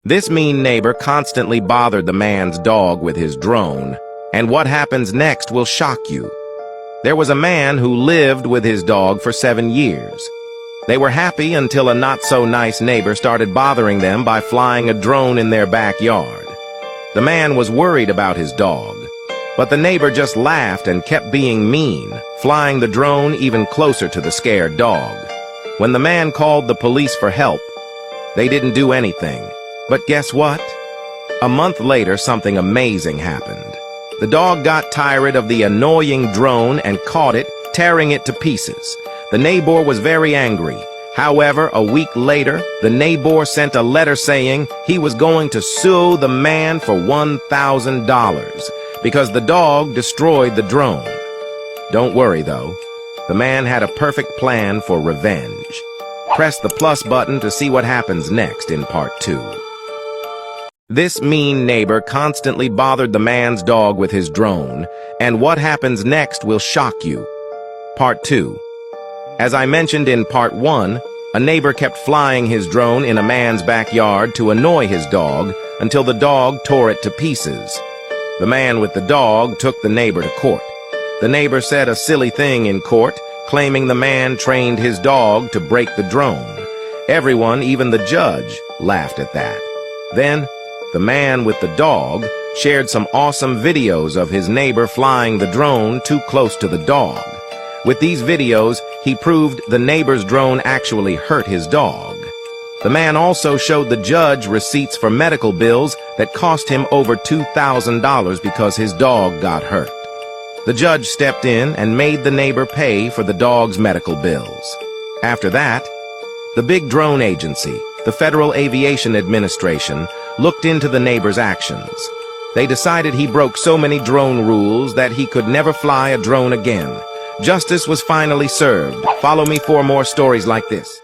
This mean neighbor constantly bothered the man's dog with his drone, and what happens next will shock you. There was a man who lived with his dog for 7 years. They were happy until a not-so-nice neighbor started bothering them by flying a drone in their backyard. The man was worried about his dog, but the neighbor just laughed and kept being mean, flying the drone even closer to the scared dog. When the man called the police for help, they didn't do anything. But guess what? A month later, something amazing happened. The dog got tired of the annoying drone and caught it, tearing it to pieces. The neighbor was very angry. However, a week later, the neighbor sent a letter saying he was going to sue the man for $1,000 because the dog destroyed the drone. Don't worry, though. The man had a perfect plan for revenge. Press the plus button to see what happens next in part 2. This mean neighbor constantly bothered the man's dog with his drone, and what happens next will shock you. Part 2. As I mentioned in part 1, a neighbor kept flying his drone in a man's backyard to annoy his dog until the dog tore it to pieces. The man with the dog took the neighbor to court. The neighbor said a silly thing in court, claiming the man trained his dog to break the drone. Everyone, even the judge, laughed at that. Then, the man with the dog shared some awesome videos of his neighbor flying the drone too close to the dog. With these videos, he proved the neighbor's drone actually hurt his dog. The man also showed the judge receipts for medical bills that cost him over $2,000 because his dog got hurt. The judge stepped in and made the neighbor pay for the dog's medical bills. After that, the big drone agency, the Federal Aviation Administration, looked into the neighbor's actions. They decided he broke so many drone rules that he could never fly a drone again. Justice was finally served. Follow me for more stories like this.